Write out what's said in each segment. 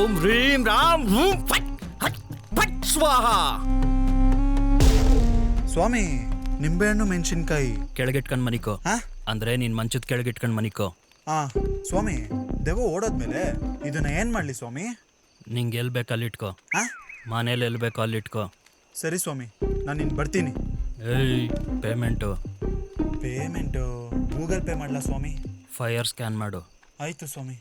ಓಂ ಹ್ರೀಂ ರಾಮ್ ಹೂಂ ಫಟ್ ಹಟ್ ಫಟ್ ಸ್ವಾಹ. ಸ್ವಾಮಿ, ನಿಂಬೆಹಣ್ಣು ಮೆಣಸಿನ್ಕಾಯಿ ಕೆಳಗಿಟ್ಕೊಂಡ್ ಮನಿಕೋ. ಅಂದ್ರೆ ನೀನ್ ಮಂಚದ ಕೆಳಗಿಟ್ಕೊಂಡ್ ಮನಿಕೋ. ಸ್ವಾಮಿ, ದೆವ್ವ ಓಡೋದ್ಮೇಲೆ ಇದನ್ನ ಏನ್ ಮಾಡ್ಲಿ ಸ್ವಾಮಿ? ನಿಂಗೆ ಎಲ್ ಬೇಕು ಅಲ್ಲಿಟ್ಕೋ. ಮನೇಲಿ ಎಲ್ ಬೇಕೋ ಅಲ್ಲಿಟ್ಕೋ. ಸರಿ ಸ್ವಾಮಿ, ನಾನು ಇನ್ನು ಬರ್ತೀನಿ. ಏಯ್, ಪೇಮೆಂಟು ಗೂಗಲ್ ಪೇ ಮಾಡ್ಲಾ ಸ್ವಾಮಿ? ಫೈರ್ ಸ್ಕ್ಯಾನ್ ಮಾಡು. ಆಯ್ತು ಸ್ವಾಮಿ.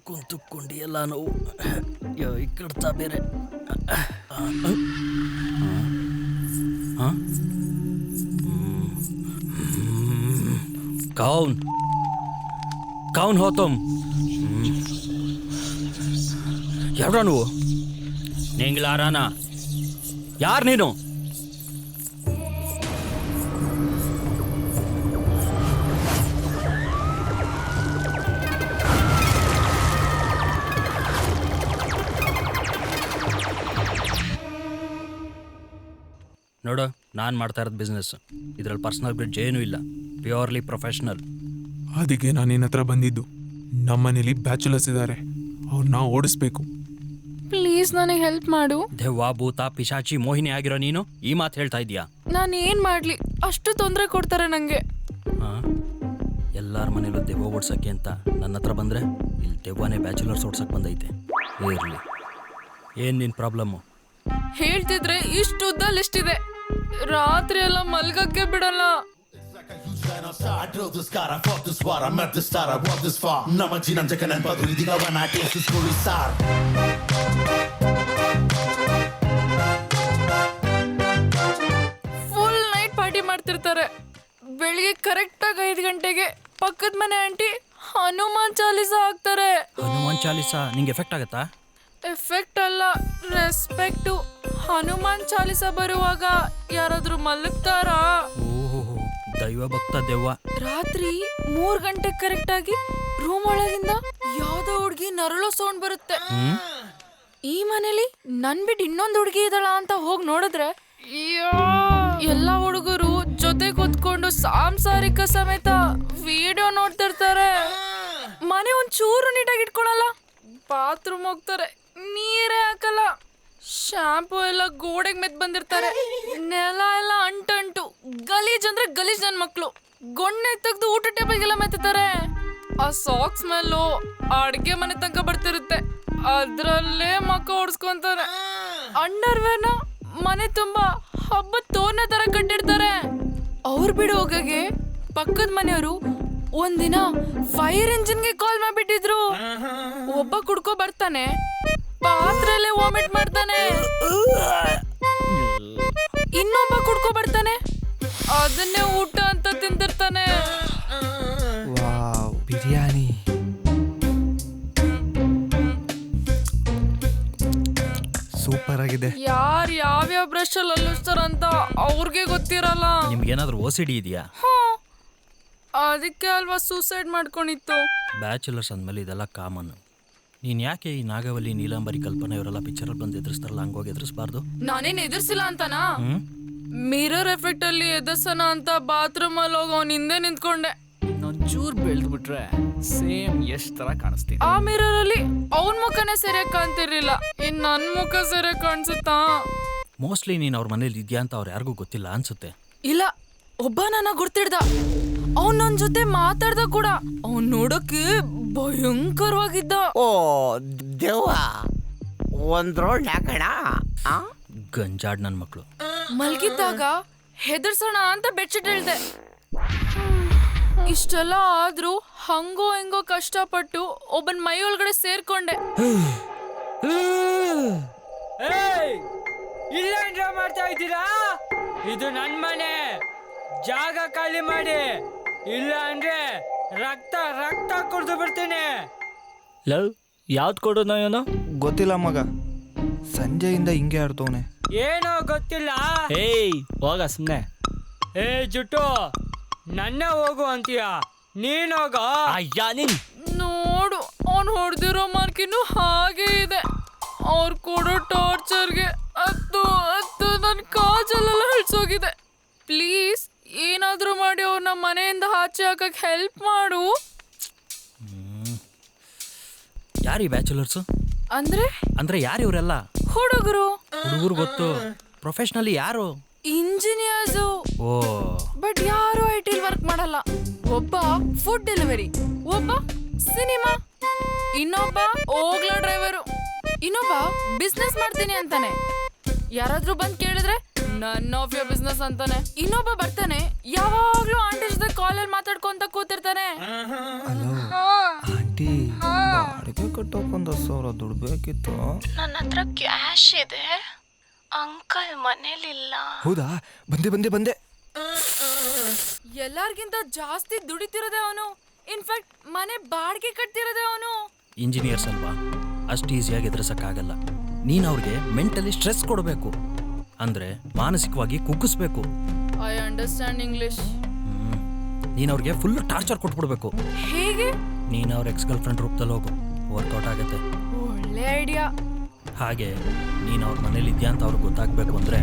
ಕುಂತು ಕುಂಡಿಯೆಲ್ಲ ನೋವು ಈ ಕಡ್ತಾ ಬೇರೆ. ಕೌನ್ ಹೋ ತುಮ್? ಯಾವ್ರ ನೀವು? ನಿಂಗ್ಲಾರಾನ? ಯಾರು ನೀನು? ನೋಡು, ನಾನು ಮಾಡ್ತಾ ಇರೋದು ಬಿಸ್ನೆಸ್. ಇದರಲ್ಲಿ ಪರ್ಸನಲ್ ಬ್ರಿಡ್ಜ್ ಏನೂ ಇಲ್ಲ, ಪ್ಯೂರ್ಲಿ ಪ್ರೊಫೆಷ್ನಲ್. ಅದಕ್ಕೆ ನಾನು ನಿನ್ನ ಹತ್ರ ಬಂದಿದ್ದು. ನಮ್ಮನೇಲಿ ಬ್ಯಾಚುಲರ್ಸ್ ಇದ್ದಾರೆ, ಅವ್ರನ್ನ ಓಡಿಸ್ಬೇಕು. ಪ್ಲೀಸ್ ನನಗೆ ಹೆಲ್ಪ್ ಮಾಡು. ದೆವ್ವ, ಭೂತ, ಪಿಶಾಚಿ, ಮೋಹಿನಿ ಆಗಿರೋ ನೀನು ಈ ಮಾತು ಹೇಳ್ತಾ ಇದೀಯಾ? ನಾನು ಏನ್ ಮಾಡ್ಲಿ? ಅಷ್ಟು ತೊಂದರೆ ಕೊಡ್ತಾರೆ ನಂಗೆ. ಎಲ್ಲಾರ ಮನೇಲೂ ದೆವ್ವ ಓಡ್ಸಕ್ಕೆ ಅಂತ ನನ್ನ ಹತ್ರ ಬಂದ್ರೆ ಇಲ್ಲಿ ದೆವ್ವನೇ ಬ್ಯಾಚುಲರ್ಸ್ ಓಡ್ಸಕ್ ಬಂದೈತೆ. ಇರ್ಲಿ, ಏನ್ ನಿನ್ ಪ್ರಾಬ್ಲಮ್ಮು? ಹೇಳ್ತಿದ್ರೆ ಇಷ್ಟು ಉದ್ದ ಲಿಸ್ಟ್ ಇದೆ, ರಾತ್ರಿ ಎಲ್ಲ ಮಲ್ಗಕ್ಕೆ ಬಿಡಲ್ಲ. I drove this car, I fought this war, I met this star, I walked this far. Namajinan jakanan paduri diga wana taste this story star. Full night party ಮಾಡ್ತಿರ್ತಾರೆ. ಬೆಳಿಗ್ಗೆ ಕರೆಕ್ಟಾಗಿ 5 ಗಂಟೆಗೆ ಪಕ್ಕದ ಮನೆ ಆಂಟಿ ಹನುಮಾನ್ ಚಾಲೀಸ ಹಾಕ್ತಾರೆ. ಹನುಮಾನ್ ಚಾಲೀಸ ನಿಂಗೆ ಎಫೆಕ್ಟ್ ಆಗತ್ತಾ? ಎಫೆಕ್ಟ್ ಅಲ್ಲ, ರೆಸ್ಪೆಕ್ಟು. ಹನುಮಾನ್ ಚಾಲೀಸ ಬರುವಾಗ ಯಾರಾದ್ರೂ ಮಲಗ್ತಾರಾ? ಓಹೋ, ದೈವ ಭಕ್ತ ದೆವ್ವ. ರಾತ್ರಿ 3 ಗಂಟೆ ಕರೆಕ್ಟ್ ಆಗಿ ರೂಮ್ ಒಳಗಿಂದ ಯಾವ್ದೋ ಹುಡ್ಗಿ ನರಳೋ ಸೌಂಡ್ ಬರುತ್ತೆ. ಈ ಮನೇಲಿ ನನ್ ಬಿಟ್ಟು ಇನ್ನೊಂದು ಹುಡುಗಿ ಇದಳ ಅಂತ ಹೋಗಿ ನೋಡಿದ್ರೆ ಎಲ್ಲಾ ಹುಡುಗರು ಜೊತೆ ಕೂತ್ಕೊಂಡು ಸಾಂಸಾರಿಕ ಸಮೇತ ವಿಡಿಯೋ ನೋಡ್ತಿರ್ತಾರೆ. ಮನೆ ಒಂಚೂರು ನೀಟಾಗಿ ಇಟ್ಕೊಳಲ್ಲ, ಬಾತ್ರೂಮ್ ಹೋಗ್ತಾರೆ, ನೀರೇ ಹಾಕಲ್ಲ, ಶಾಂಪೂ ಎಲ್ಲ ಗೋಡೆಗೆ ಮೆತ್ ಬಂದಿರ್ತಾರೆ, ನೆಲ ಎಲ್ಲ ಅಂಟಂಟು, ಗಲೀಜ್ ಅಂದ್ರೆ ಗಲೀಜ್ ನನ್ ಮಕ್ಳು. ಗೊಣ್ಣೆ ತೆಗ್ದು ಊಟ ಟೇಬಲ್ಗೆಲ್ಲ ಮೆತ್ತಾರೆ. ಆ ಸಾಕ್ಸ್ ಮೇಲೂ ಅಡ್ಗೆ ಮನೆ ತನಕ ಬರ್ತಿರುತ್ತೆ, ಅದ್ರಲ್ಲೇ ಮಕ್ಕ ಓಡಿಸ್ಕೊಂತಾರೆ. ಅಂಡರ್ವೇರ್ನ ಮನೆ ತುಂಬಾ ಹಬ್ಬದ ತೋರಣ ತರ ಕಟ್ಟಿರ್ತಾರೆ. ಅವ್ರು ಬಿಡು ಹೋಗಗೆ ಪಕ್ಕದ ಮನೆಯವರು ಒಂದಿನ ಫೈರ್ ಇಂಜಿನ್ಗೆ ಕಾಲ್ ಮಾಡ್ಬಿಟ್ಟಿದ್ರು. ಒಬ್ಬ ಕುಡ್ಕೊ ಬರ್ತಾನೆ, ಪಾತ್ರಲ್ಲೇ ವಾಮಿಟ್ ಮಾಡ್ತಾನೆ. ಇನ್ನೊಬ್ಬ ಕುಡ್ಕೊ ಬರ್ತಾನೆ, ಅದನ್ನೇ ಊಟ ಅಂತ ತಿಂತಿರ್ತಾನೆ. ವಾವ್, ಬಿರಿಯಾನಿ ಸೂಪರ್ ಆಗಿದೆ. ಯಾವ್ಯಾವ ಬ್ರಷ್ ಅಲ್ಲಿ ಅಲ್ಲಿಸ್ತಾರಂತ ಅವ್ರಿಗೆ ಗೊತ್ತಿರಲ್ಲ. ನಿಮ್ಗೇನಾದ್ರೂ OCD ಇದೆಯಾ? ಅದಕ್ಕೆ ಅಲ್ವಾ ಸೂಸೈಡ್ ಮಾಡ್ಕೊಂಡಿತ್ತು. ಬ್ಯಾಚುಲರ್ಸ್ ಅಂದ್ಮೇಲೆ ಇದೆಲ್ಲ ಕಾಮನ್. ನೀನ್ ಯಾಕೆ ಈ ನಾಗವಲ್ಲಿ, ನೀಲಾಂಬರಿ, ಕಲ್ಪನಾ ಇವರೆಲ್ಲ ಪಿಕ್ಚರಲ್ಲಿ ಬಂದು ಎದುರಿಸ್ತಾರಲ್ಲ, ಹಂಗೋಗಿ ಎದುರಿಸಬಾರ್ದು? ನಾನೇನ್ ಎದುರಿಸಿಲ್ಲ ಅಂತನಾ? ಮಿರರ್ ಎಫೆಕ್ಟ್ ಅಲ್ಲಿ ಎದುರ್ಸನ ಅಂತ ಬಾತ್ರೂಮ್ ಅಲ್ಲಿ ಹೋಗಿ ಅವ್ನ ಹಿಂದೆ ನಿಂತ್ಕೊಂಡೆ. ಇನ್ನೊಂಚೂರು ಬೆಳೆದ್ಬಿಟ್ರೆ ಸೇಮ್ ಎಷ್ಟ್ ತರ ಕಾಣಿಸ್ತೀನಿ. ಆ ಮಿರರ್ ಅಲ್ಲಿ ಅವನ್ ಮುಖನೇ ಸರಿಯಾಗಿ ಕಾಣ್ತಿರ್ಲಿಲ್ಲ, ಇನ್ ನನ್ ಮುಖ ಸರಿಯಾಗಿ ಕಾಣಿಸುತ್ತಾ? ಮೋಸ್ಟ್ಲಿ ನೀನ್ ಅವ್ರ ಮನೇಲಿ ಇದ್ಯಾ ಅಂತ ಅವ್ರು ಯಾರಿಗೂ ಗೊತ್ತಿಲ್ಲ ಅನ್ಸುತ್ತೆ. ಇಲ್ಲ, ಒಬ್ಬ ನನ್ನ ಗುರ್ತಿಡ್ದ. ಅವ್ನ್ ನನ್ ಜೊತೆ ಮಾತಾಡ್ದ ಕೂಡ. ಅವ್ನ್ ನೋಡಕ್ಕೆ ಭಯಂಕರವಾಗಿದ್ದ. ಓ ದೇವ, ಒಂದ್ ರೋಡ್ ಹಾಕಣ. ಗಂಜಾಡ್ ನನ್ ಮಕ್ಳು. ಮಲ್ಗಿದ್ದಾಗ ಹೆದರ್ಸೋಣ ಅಂತ ಬೆಡ್ಶೀಟ್ ಹೇಳ್ದೆ. ಇಷ್ಟೆಲ್ಲ ಆದ್ರೂ ಹಂಗೋ ಹಿಂಗೋ ಕಷ್ಟಪಟ್ಟು ಒಬ್ಬನ್ ಮೈ ಒಳಗಡೆ ಸೇರ್ಕೊಂಡೆ. ಇಲ್ಲೇನ್ರ ಮಾಡ್ತಾ ಇದ್ದೀರಾ? ಇದು ನನ್ ಮನೆ, ಜಾಗ ಖಾಲಿ ಮಾಡಿ, ಇಲ್ಲ ಅಂದ್ರೆ ರಕ್ತ ರಕ್ತ ಕುಡ್ದು ಬಿಡ್ತೀನಿ. ಲವ್ ಯಾವ್ದು ಕೊಡೋಣ ಏನೋ ಗೊತ್ತಿಲ್ಲ ಮಗ, ಸಂಜೆಯಿಂದ ಹಿಂಗೆ ಆಡ್ತವನೆ. ಏನೋ ಗೊತ್ತಿಲ್ಲ. ಏಯ್ ಹೋಗ ಸುಮ್ನೆ. ಏ ಜುಟ್ಟು, ನನ್ನ ಹೋಗು ಅಂತೀಯ, ನೀನ್ ಹೋಗ. ಅಯ್ಯ ನೀನ್ ನೋಡು, ಅವ್ನು ಹೊಡೆದಿರೋ ಮಾರ್ಕಿನ್ನು ಹಾಗೆ ಇದೆ. ಅವ್ರು ಕೊಡೋ ಟಾರ್ಚರ್ಗೆ ಅದು ನನ್ನ ಕಾಜಲ್ಲೆಲ್ಲ ಹಿಡ್ಸೋಗಿದೆ. ಪ್ಲೀಸ್ ಏನಾದ್ರೂ ಮಾಡಿ ಅವ್ರನ್ನ ಮನೆಯಿಂದ ಆಚೆ ಹಾಕಕ್ ಹೆಲ್ಪ್ ಮಾಡು. ಯಾರೀ ಬ್ಯಾಚುಲರ್ಸು? ಅಂದ್ರೆ ಯಾರು ಇವರೆಲ್ಲ? ಹುಡುಗರು ಗೊತ್ತು. ಪ್ರೊಫೆಷನಲಿ ಯಾರು? ಇಂಜಿನಿಯರ್ಸು. ಓ, ಬಟ್ ಯಾರು IT ವರ್ಕ್ ಮಾಡಲ್ಲ. ಒಬ್ಬ ಫುಡ್ ಡೆಲಿವರಿ, ಒಬ್ಬ ಸಿನಿಮಾ, ಇನ್ನೊಬ್ಬ ಓಗ್ಲಾ ಡ್ರೈವರು, ಇನ್ನೊಬ್ಬ ಬಿಸ್ನೆಸ್ ಮಾಡ್ತೀನಿ ಅಂತಾನೆ. ಯಾರಾದ್ರೂ ಬಂದ್ ಕೇಳಿದ್ರೆ ನನ್ ಆಫ್ ಯೋರ್ ಬಿಸ್ನೆಸ್ ಅಂತಾನೆ. ಇನ್ನೊಬ್ಬ ಬರ್ತಾನೆ, ಯಾವಾಗ್ಲೂ ಆಂಟಿ ಜೊತೆ ಕಾಲಲ್ಲಿ ಮಾತಾಡ್ಕೊಂತ ಕೂತಿರ್ತಾನೆ. ಹಲೋ ಆಂಟಿ, ಬಾಡಿಗೆ ಕಟ್ಟೋಕೆ 10,000 ದುಡ್ಡು ಬೇಕಿತ್ತು. ನನ್ನ ಹತ್ರ ಕ್ಯಾಶ್ ಇದೆ, ಅಂಕಲ್ ಮನೇಲಿಲ್ಲ. ಹೌದಾ? ಬಂದೆ. ಎಲ್ಲಾರ್ಗಿಂತ ಜಾಸ್ತಿ ದುಡಿತಿರೋದೆ ಅವನು. ಇನ್ಫ್ಯಾಕ್ಟ್ ಮನೆ ಬಾಡಿಗೆ ಕಟ್ತಿರೋದೆ ಅವನು. ಇಂಜಿನಿಯರ್ಸ್ ಅಲ್ವಾ, ಅಷ್ಟು ಈಸಿಯಾಗಿ ಎದುರಿಸಕ್ಕಾಗಲ್ಲ. ನೀನು ಅವ್ರಿಗೆ ಮೆಂಟಲಿ ಸ್ಟ್ರೆಸ್ ಕೊಡಬೇಕು, ಅಂದ್ರೆ ಮಾನಸಿಕವಾಗಿ ಕುಗ್ಗಿಸ್ಬೇಕು. I understand English. ನೀನು ಅವ್ರಿಗೆ ಫುಲ್ ಟಾರ್ಚರ್ ಕೊಟ್ಬಿಡ್ಬೇಕು. ಹೇಗೆ? ನೀನು ಅವ್ರ ಎಕ್ಸ್ ಗರ್ಲ್ ಫ್ರೆಂಡ್ ರೂಪದಲ್ಲಿ ಹೋಗು, ವರ್ಕೌಟ್ ಆಗುತ್ತೆ. ಒಳ್ಳೆ ಐಡಿಯಾ. ಹಾಗೆ ನೀನು ಅವ್ರ ಮನೇಲಿ ಇದೆಯಾ ಅಂತ ಅವ್ರಿಗೆ ಗೊತ್ತಾಗಬೇಕು ಅಂದರೆ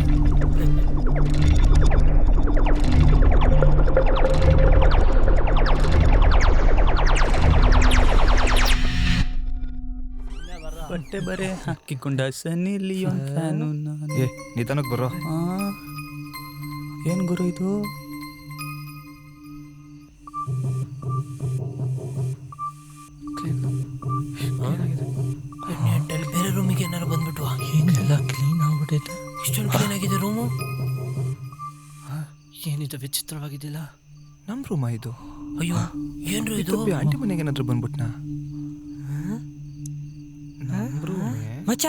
ಬಟ್ಟೆ ಬರೆ ಹಾಕಿಕೊಂಡ ಸನ್ನಿ ಲಿಯೋನ್ ಫ್ಯಾನು ನಾನು. ನಿಧಾನಕ್ಕೆ ಬರೋ. ಏನು ಗುರು ಇದು? ಬೇರೆ ರೂಮಿಗೆ ಏನಾರು ಬಂದ್ಬಿಟ್ಟು ಏನೆಲ್ಲ ಕ್ಲೀನ್ ಆಗ್ಬಿಟ್ಟೈತೆ. ಇಷ್ಟೊಂದು ಕ್ಲೀನ್ ಆಗಿದೆ ರೂಮು. ಏನಿದು ವಿಚಿತ್ರವಾಗಿದ್ದಿಲ್ಲ. ನಮ್ಮ ರೂಮ ಇದು. ಅಯ್ಯೋ, ಏನ್ರು ಇದು? ಆಂಟಿ ಮನೆಗೆ ಏನಾದ್ರು ಬಂದ್ಬಿಟ್ನಾ? ನಮ್ಮ ರೂಮೇ ಮಚ್ಚ.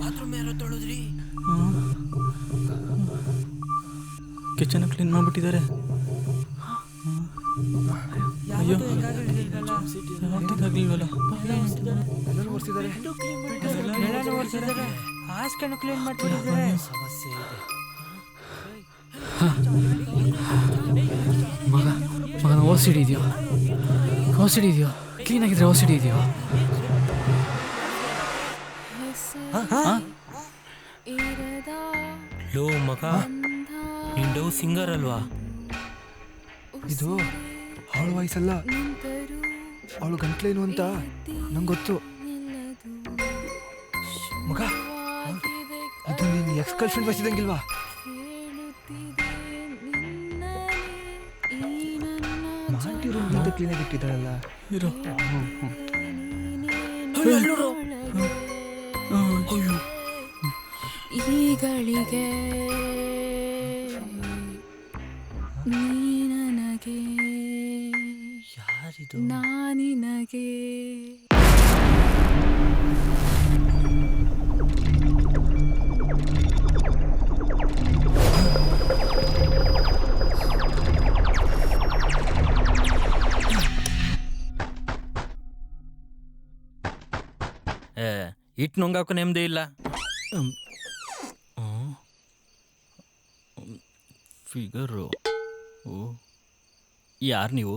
ಬಾತ್ರೂಮ್ ಯಾರೋ ತೊಳೆದ್ರಿ? Kitchen clean ಮಾಡ್ಬಿಟ್ಟಿದ್ದಾರೆ. ಅಯ್ಯೋ, ಆಗ್ಲಿಲ್ವಲ್ಲ. ಎಲ್ಲರೂ ಒರೆಸಿದ್ದಾರೆ. ಹಾಸ್ಕೊಂಡು ಕ್ಲೀನ್ ಮಾಡ್ತಿದ್ದಾರೆ. ಮಗನ ಓಸಿಡಿ ಇದೆಯೋ? ಕ್ಲೀನ್ ಆಗಿದ್ರೆ ಓಸಿಡಿ ಇದೆಯೋ? ಲೋ ಮಗ, ನಿಂಡು ಸಿಂಗರ್ ಅಲ್ವಾ? ಇದು ಅವಳ ವಯಸ್ಸಲ್ಲ, ಅವಳು ಗಂಟ್ಲೇನು ಅಂತ ನಂಗೆ ಗೊತ್ತು. ಮಗ, ಇದು ನೀನು ಎಕ್ಸ್ ಗರ್ಲ್ ಫ್ರೆಂಡ್ ವಯಸ್ಸಿದಂಗಿಲ್ವಾ? ಆಂಟಿ ರೂಮ್ ಕ್ಲೀನಾಗಿ ಇಟ್ಟಿದ್ದಾಳಲ್ಲ. ಇರೋ ಈಗಳಿಗೆ ನೀ ನನಗೆ, ಯಾರಿದು? ನಾನಿನಗೆ. ಇಟ್ಟು ನುಂಗಾಕು ನೆಮ್ಮದಿ ಇಲ್ಲ. ಫಿಗರು. ಓ, ಯಾರು ನೀವು?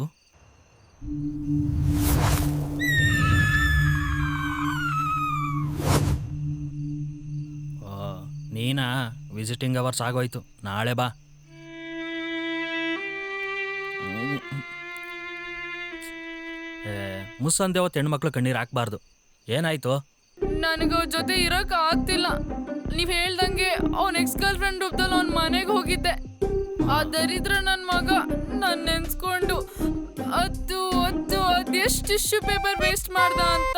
ನೀನಾ? ವಿಸಿಟಿಂಗ್ ಅವರ್ಸ್ ಆಗೋಯ್ತು, ನಾಳೆ ಬಾ. ಮುಸ್ಸಂದೆ ಹೊತ್ತು ಹೆಣ್ಮಕ್ಳು ಕಣ್ಣೀರು ಹಾಕ್ಬಾರ್ದು. ಏನಾಯ್ತು? ನನಗೆ ಅವ್ರ ಜೊತೆ ಇರಕ್ ಆಗ್ತಿಲ್ಲ. ನೀವ್ ಹೇಳ್ದಂಗೆ ಅವ್ನ ಎಕ್ಸ್ ಗರ್ಲ್ ಫ್ರೆಂಡ್ ರೂಪದಲ್ಲಿ ಅವ್ನ ಮನೆಗೆ ಹೋಗಿದ್ದೆ. ಆ ದರಿದ್ರ ನನ್ ಮಗ ನನ್ ನೆನ್ಸ್ಕೊಂಡು ಅದೆಷ್ಟು ಟಿಶ್ಯೂ ಪೇಪರ್ ವೇಸ್ಟ್ ಮಾಡ್ದ ಅಂತ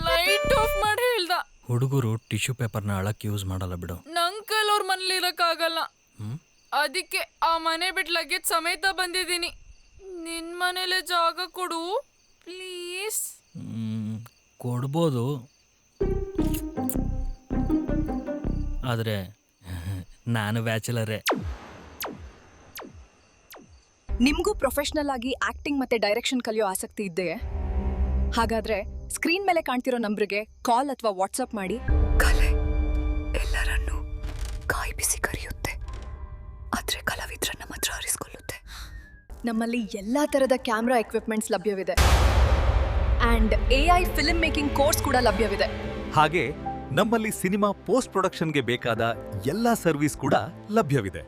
ಲೈಟ್ ಆಫ್ ಮಾಡಿ ಹೇಳ್ದ. ಹುಡುಗರು ಟಿಶ್ಯೂ ಪೇಪರ್ನ ಅಳಕ್ಕೆ ಯೂಸ್ ಮಾಡಲ್ಲ ಬಿಡು. ನಂಕಲ್ ಅವ್ರ ಮನೇಲಿ ಇರಕ್ಕಾಗಲ್ಲ, ಅದಕ್ಕೆ ಆ ಮನೆ ಬಿಟ್ಟು ಲಗೇಜ್ ಸಮೇತ ಬಂದಿದ್ದೀನಿ. ನಿನ್ ಮನೇಲೆ ಜಾಗ ಕೊಡು ಪ್ಲೀಸ್. ಕೊಡ್ಬೋದು, ಆದರೆ ನಾನು ಬ್ಯಾಚುಲರೇ. ನಿಮಗೂ ಪ್ರೊಫೆಷನಲ್ ಆಗಿ ಆಕ್ಟಿಂಗ್ ಮತ್ತೆ ಡೈರೆಕ್ಷನ್ ಕಲಿಯೋ ಆಸಕ್ತಿ ಇದೆಯೇ? ಹಾಗಾದ್ರೆ ಸ್ಕ್ರೀನ್ ಮೇಲೆ ಕಾಣ್ತಿರೋ ನಂಬರ್ಗೆ ಕಾಲ್ ಅಥವಾ ವಾಟ್ಸಪ್ ಮಾಡಿ. ಕಲೆ ಎಲ್ಲರನ್ನೂ ಕಾಯಿ ಬಿಸಿ ಕರೆಯುತ್ತೆ, ಆದ್ರೆ ಕಲಾವಿದ್ರನ್ನ ಮಾತ್ರ ಹರಿಸ್ಕೊಳ್ಳುತ್ತೆ. ನಮ್ಮಲ್ಲಿ ಎಲ್ಲ ಥರದ ಕ್ಯಾಮ್ರಾ ಎಕ್ವಿಪ್ಮೆಂಟ್ಸ್ ಲಭ್ಯವಿದೆ and AI film making course ಕೂಡ ಲಭ್ಯವಿದೆ. ಹಾಗೆ ನಮ್ಮಲ್ಲಿ ಸಿನಿಮಾ ಪೋಸ್ಟ್ ಪ್ರೊಡಕ್ಷನ್ಗೆ ಬೇಕಾದ ಎಲ್ಲಾ ಸರ್ವಿಸ್ ಕೂಡ ಲಭ್ಯವಿದೆ.